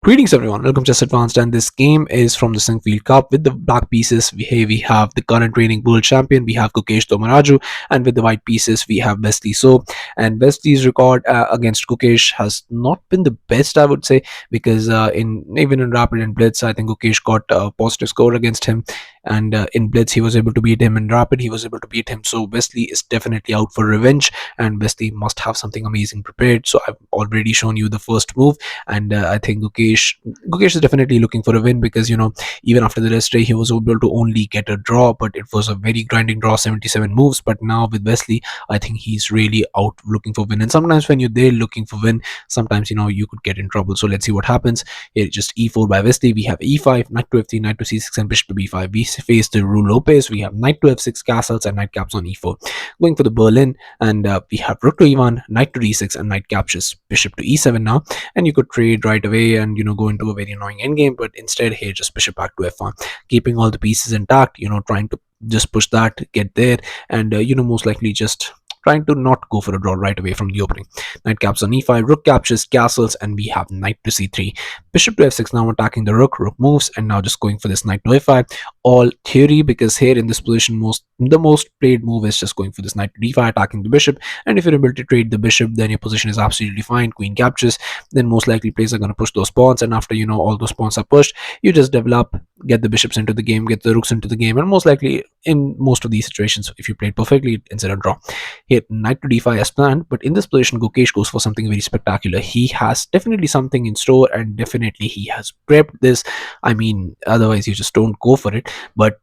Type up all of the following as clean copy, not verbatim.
Greetings everyone, welcome to Chess Advanced, and this game is from the Sinquefield Cup. With the black pieces, we have the current reigning world champion, we have Gukesh, and with the white pieces, we have Wesley So. And Wesley's record against Gukesh has not been the best, I would say, because in even in Rapid and Blitz, I think Gukesh got a positive score against him, and in Blitz he was able to beat him, in Rapid he was able to beat him. So Wesley is definitely out for revenge, and Wesley must have something amazing prepared. So I've already shown you the first move, and I think Gukesh is definitely looking for a win, because even after the rest day he was able to only get a draw, but it was a very grinding draw, 77 moves. But now with Wesley, I think he's really out looking for win, and sometimes when you're there looking for win, sometimes you could get in trouble. So let's see what happens here. Just e4 by Wesley, we have e5, knight to f3, knight to c6, and bishop to b5. We face the Rule Lopez, we have knight to f6 castles and knight caps on e4. Going for the Berlin, and we have rook to e1, knight to d6, and knight captures bishop to e7 now. And you could trade right away and go into a very annoying endgame, but instead here just bishop back to f1, keeping all the pieces intact, trying to just push that, get there, and most likely just trying to not go for a draw right away from the opening. Knight caps on e5, rook captures castles, and we have knight to c3, bishop to f6, now attacking the rook moves, and now just going for this knight to f5. All theory, because here in this position the most played move is just going for this knight to d5, attacking the bishop. And if you're able to trade the bishop, then your position is absolutely fine. Queen captures, then most likely players are going to push those pawns, and after all those pawns are pushed, you just develop, get the bishops into the game, get the rooks into the game, and most likely in most of these situations, if you played perfectly, instead of draw. Here knight to d5 as planned, but in this position Gukesh goes for something very spectacular. He has definitely something in store, and definitely he has prepped this. I mean, otherwise you just don't go for it. But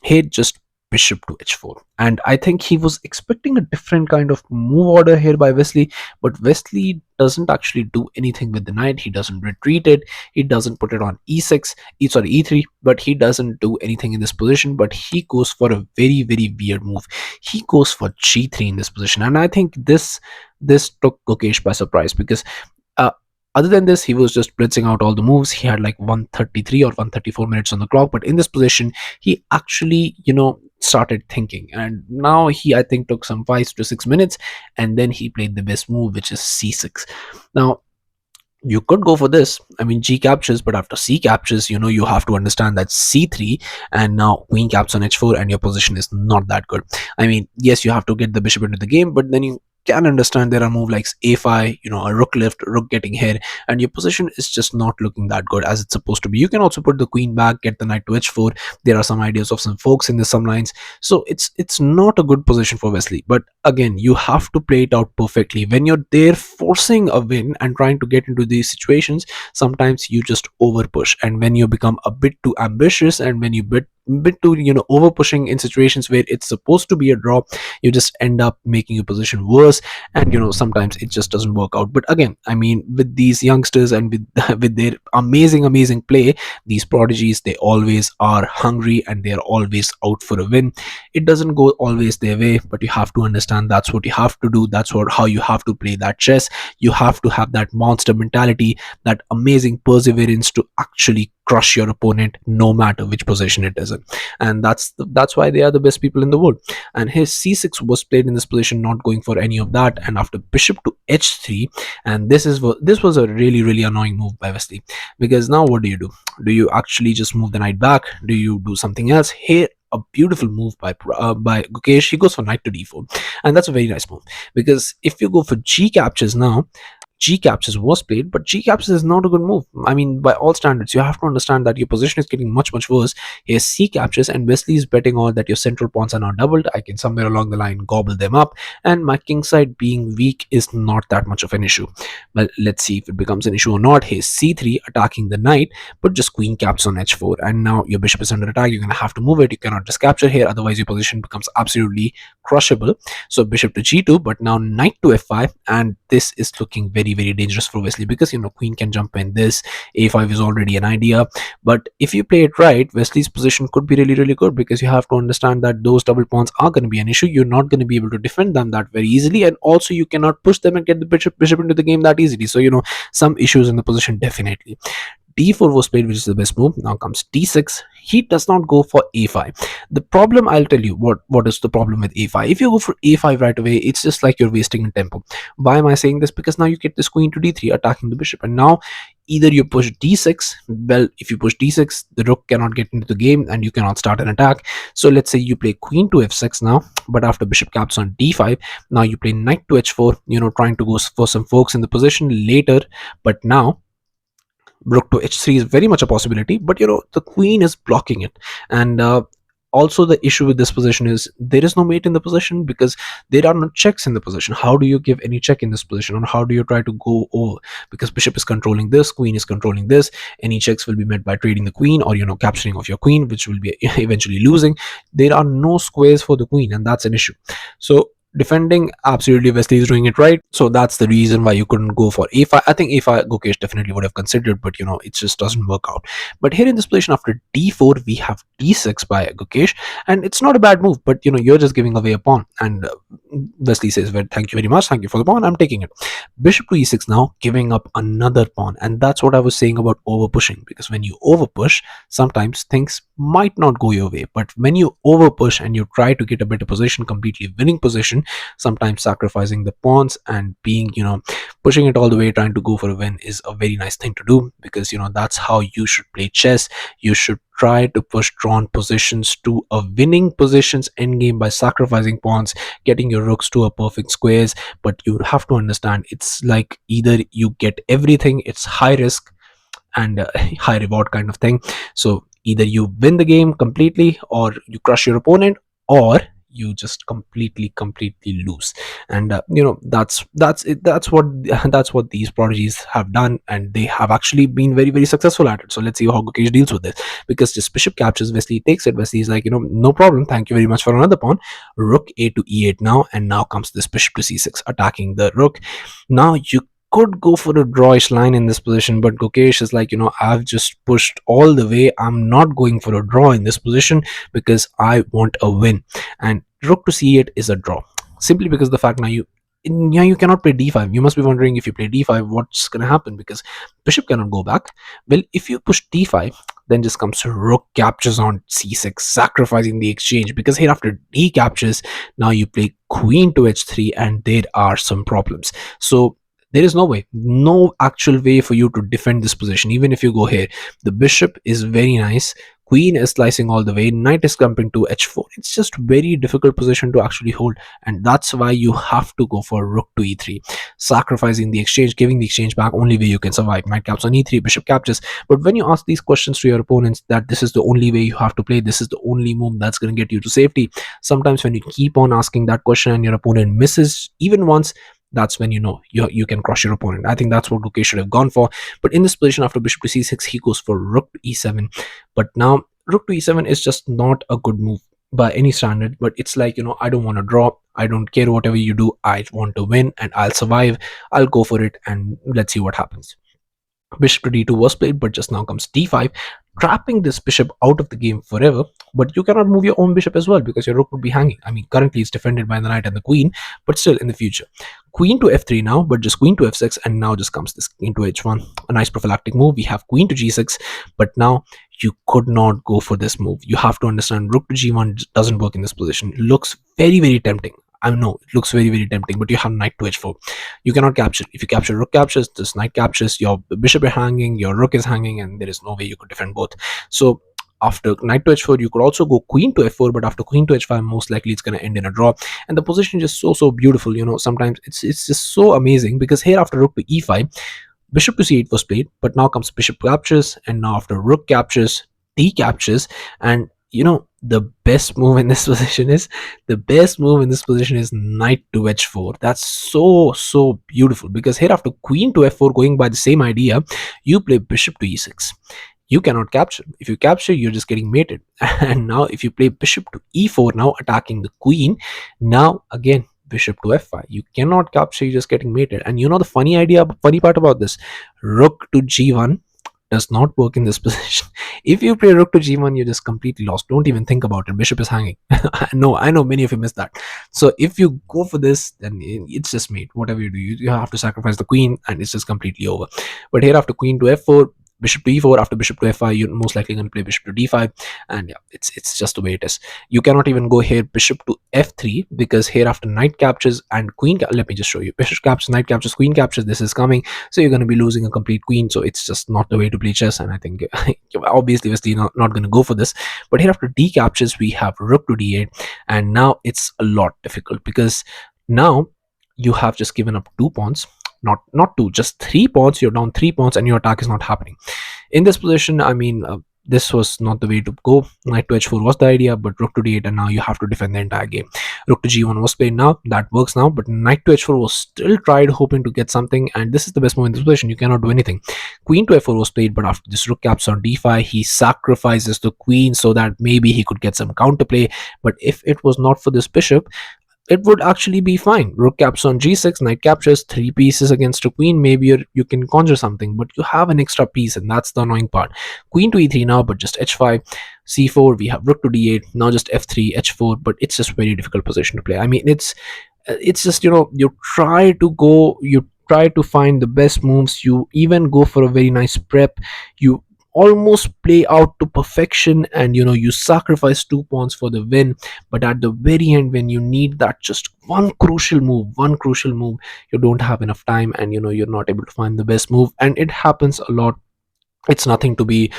here just bishop to h4, and I think he was expecting a different kind of move order here by Wesley, but Wesley doesn't actually do anything with the knight. He doesn't retreat it, he doesn't put it on e6, e3, but he doesn't do anything in this position. But he goes for a very weird move. He goes for g3 in this position, and I think this took Gukesh by surprise, because other than this, he was just blitzing out all the moves. He had like 133 or 134 minutes on the clock, but in this position he actually started thinking, and now he, I think, took some 5 to 6 minutes, and then he played the best move, which is c6. Now you could go for this, I mean, g captures, but after c captures, you have to understand that c3, and now queen caps on h4, and your position is not that good. I mean, yes, you have to get the bishop into the game, but then you can understand there are moves like a5, a rook lift, rook getting here, and your position is just not looking that good as it's supposed to be. You can also put the queen back, get the knight to h4. There are some ideas of some folks in the some lines, so it's not a good position for Wesley. But again, you have to play it out perfectly. When you're there forcing a win and trying to get into these situations, sometimes you just over push, and when you become a bit too ambitious, and when you bit too over pushing in situations where it's supposed to be a draw, you just end up making your position worse, and sometimes it just doesn't work out. But again, I mean, with these youngsters and with with their amazing play, these prodigies, they always are hungry, and they're always out for a win. It doesn't go always their way, but you have to understand that's what you have to do. That's how you have to play that chess. You have to have that monster mentality, that amazing perseverance to actually crush your opponent no matter which position it is in. And that's why they are the best people in the world. And his c6 was played in this position, not going for any of that, and after bishop to h3, and this was a really annoying move by Wesley, because now what do? Do you actually just move the knight back? Do you do something else? Here a beautiful move by Gukesh. He goes for knight to d4, and that's a very nice move, because if you go for g captures now, G captures was played, but G captures is not a good move. I mean, by all standards, you have to understand that your position is getting much worse. Here's C captures, and Wesley is betting on that your central pawns are now doubled. I can somewhere along the line gobble them up, and my king side being weak is not that much of an issue. Well, let's see if it becomes an issue or not. Here's C3 attacking the knight, but just queen caps on h4, and now your bishop is under attack. You're going to have to move it. You cannot just capture here, otherwise your position becomes absolutely crushable. So bishop to g2, but now knight to f5, and this is looking very dangerous for Wesley, because queen can jump in. This a5 is already an idea, but if you play it right, Wesley's position could be really good, because you have to understand that those double pawns are going to be an issue. You're not going to be able to defend them that very easily, and also you cannot push them and get the bishop into the game that easily. So some issues in the position definitely. d4 was played, which is the best move. Now comes d6. He does not go for a5. The problem, I'll tell you what is the problem with a5. If you go for a5 right away, it's just like you're wasting tempo. Why am I saying this? Because now you get this queen to d3 attacking the bishop, and now either you push d6. Well, if you push d6, the rook cannot get into the game and you cannot start an attack. So let's say you play queen to f6 now, but after bishop caps on d5, now you play knight to h4, trying to go for some forks in the position later. But now rook to h3 is very much a possibility, but the queen is blocking it. And also the issue with this position is there is no mate in the position because there are no checks in the position. How do you give any check in this position, or how do you try to go over? Because bishop is controlling this, queen is controlling this. Any checks will be met by trading the queen, or capturing of your queen, which will be eventually losing. There are no squares for the queen, and that's an issue. So defending, absolutely Wesley is doing it right. So that's the reason why you couldn't go for a5. I think a5 Gukesh definitely would have considered, but it just doesn't work out. But here in this position after d4, we have d6 by Gukesh, and it's not a bad move, but you're just giving away a pawn. And Wesley says, well, thank you very much, thank you for the pawn, I'm taking it. Bishop to e6 now, giving up another pawn. And that's what I was saying about over pushing, because when you over push, sometimes things might not go your way. But when you over push and you try to get a better position, completely winning position, sometimes sacrificing the pawns and being pushing it all the way, trying to go for a win, is a very nice thing to do, because that's how you should play chess. You should try to push drawn positions to a winning positions endgame by sacrificing pawns, getting your rooks to a perfect squares. But you have to understand, it's like either you get everything, it's high risk and high reward kind of thing. So either you win the game completely, or you crush your opponent, or you just completely lose. And that's it. That's what that's what these prodigies have done, and they have actually been very very successful at it. So let's see how Gukesh deals with this, because this bishop captures, Wesley takes it. Wesley is like, no problem, thank you very much for another pawn. Rook a to e8 now, and now comes this bishop to c6, attacking the rook. Now you could go for a drawish line in this position, but Gukesh is like, I've just pushed all the way, I'm not going for a draw in this position because I want a win. And rook to c8 is a draw, simply because the fact, now you cannot play d5. You must be wondering, if you play d5, what's going to happen, because bishop cannot go back. Well, if you push d5, then just comes rook captures on c6, sacrificing the exchange, because here after d captures, now you play queen to h3, and there are some problems. So there is no way, no actual way for you to defend this position. Even if you go here, the bishop is very nice, queen is slicing all the way, knight is jumping to h4. It's just very difficult position to actually hold, and that's why you have to go for rook to e3, sacrificing the exchange, giving the exchange back. Only way you can survive. Knight caps on e3, bishop captures. But when you ask these questions to your opponents, that this is the only way you have to play, this is the only move that's going to get you to safety, sometimes when you keep on asking that question and your opponent misses even once, that's when you can crush your opponent. I think that's what Gukesh should have gone for. But in this position after bishop to c6, he goes for rook to e7. But now rook to e7 is just not a good move by any standard. But it's like, I don't want to draw, I don't care whatever you do, I want to win and I'll survive, I'll go for it, and let's see what happens. Bishop to d2 was played, but just now comes d5, trapping this bishop out of the game forever. But you cannot move your own bishop as well, because your rook would be hanging. I mean, currently it's defended by the knight and the queen, but still in the future. Queen to f3 now, but just queen to f6, and now just comes this king to h1. A nice prophylactic move. We have queen to g6, but now you could not go for this move. You have to understand, rook to g1 doesn't work in this position. It looks very very tempting. I know it looks very very tempting, but you have knight to h4. You cannot capture. If you capture, rook captures, this knight captures, your bishop is hanging, your rook is hanging, and there is no way you could defend both. So after knight to h4, you could also go queen to f4, but after queen to h5, most likely it's going to end in a draw. And the position is just so beautiful. Sometimes it's just so amazing, because here after rook to e5, bishop to c8 was played, but now comes bishop captures, and now after rook captures, d captures. And the best move in this position is knight to h4. That's so beautiful, because here after queen to f4, going by the same idea, you play bishop to e6. You cannot capture. If you capture, you're just getting mated. And now if you play bishop to e4, now attacking the queen, now again bishop to f5, you cannot capture, you're just getting mated. And the funny part about this, rook to g1 does not work in this position. If you play rook to g1, you're just completely lost. Don't even think about it. Bishop is hanging. I know many of you missed that. So if you go for this, then it's just mate. Whatever you do, you have to sacrifice the queen, and it's just completely over. But here after queen to f4, bishop to e4. After bishop to f5, you're most likely going to play bishop to d5, and yeah, it's just the way it is. You cannot even go here bishop to f3, because here after knight captures and let me just show you, bishop captures, knight captures, queen captures, this is coming, so you're going to be losing a complete queen. So it's just not the way to play chess, and I think obviously not going to go for this. But here after d captures, we have rook to d8, and now it's a lot difficult, because now you have just given up 2 pawns, not two, just 3 pawns. You're down 3 pawns and your attack is not happening. In this position, I mean, this was not the way to go. Knight to h4 was the idea, but rook to d8, and now you have to defend the entire game. Rook to g1 was played now, that works now, but knight to h4 was still tried, hoping to get something, and this is the best move in this position. You cannot do anything. Queen to f4 was played, but after this rook captures on d5, he sacrifices the queen so that maybe he could get some counterplay. But if it was not for this bishop, it would actually be fine. Rook captures on g6, knight captures, 3 pieces against a queen. Maybe you can conjure something, but you have an extra piece, and that's the annoying part. Queen to e3 now, but just h5, c4. We have rook to d8 now, just f3, h4. But it's just very difficult position to play. I mean, it's just, you try to find the best moves. You even go for a very nice prep. You almost play out to perfection, and you sacrifice 2 pawns for the win. But at the very end, when you need that just one crucial move, you don't have enough time, and you're not able to find the best move. And it happens a lot. It's nothing to be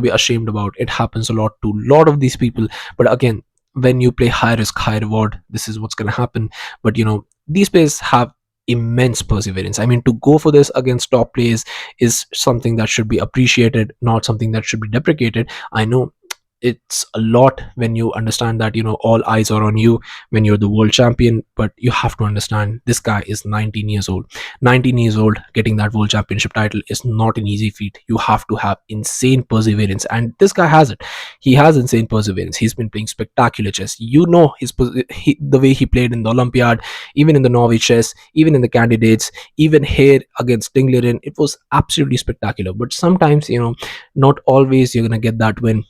ashamed about. It happens a lot to a lot of these people. But again, when you play high risk high reward, this is what's going to happen. But these players have immense perseverance. I mean, to go for this against top players is something that should be appreciated, not something that should be deprecated. I know it's a lot when you understand that all eyes are on you when you're the world champion, but you have to understand this guy is 19 years old. 19 years old, getting that world championship title is not an easy feat. You have to have insane perseverance, and this guy has it. He has insane perseverance. He's been playing spectacular chess. The way he played in the Olympiad, even in the Norway chess, even in the candidates, even here against Dingleren, it was absolutely spectacular. But sometimes, not always you're gonna get that win.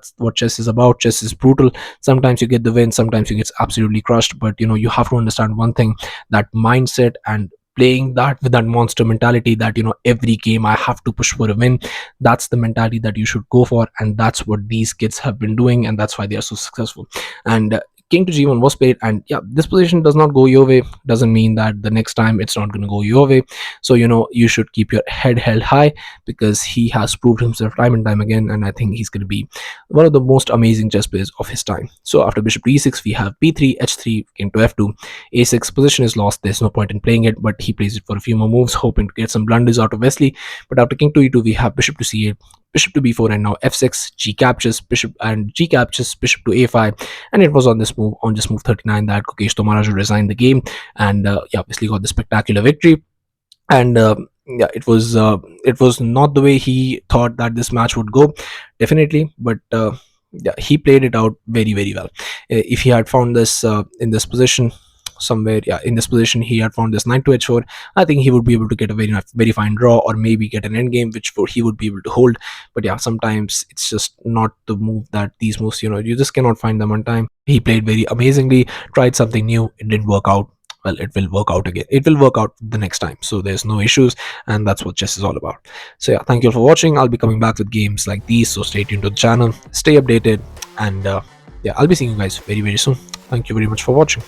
That's what chess is about. Chess is brutal. Sometimes you get the win, sometimes you get absolutely crushed. But you have to understand one thing, that mindset, and playing that with that monster mentality, that every game I have to push for a win. That's the mentality that you should go for, and that's what these kids have been doing, and that's why they are so successful. And king to g1 was played, and yeah, this position does not go your way doesn't mean that the next time it's not going to go your way. So you should keep your head held high, because he has proved himself time and time again, and I think he's going to be one of the most amazing chess players of his time. So after bishop to e6, we have b3, h3, king to f2, a6. Position is lost, there's no point in playing it, but he plays it for a few more moves, hoping to get some blunders out of Wesley. But after king to e2, we have bishop to c8, bishop to b4, and now f6, g captures, bishop to a5. And it was on this move, on just move 39, that Gukesh resigned the game, and yeah, obviously got the spectacular victory. And yeah, it was not the way he thought that this match would go, definitely. But yeah, he played it out very, very well. If he had found this in this position somewhere, yeah, in this position he had found this knight to h4, I think he would be able to get a very fine draw, or maybe get an endgame which he would be able to hold. But yeah, sometimes it's just not the move, that these moves, you just cannot find them on time. He played very amazingly, tried something new, it didn't work out. Well, it will work out again, it will work out the next time, so there's no issues. And that's what chess is all about. So yeah, thank you all for watching. I'll be coming back with games like these, so stay tuned to the channel, stay updated, and yeah, I'll be seeing you guys very, very soon. Thank you very much for watching.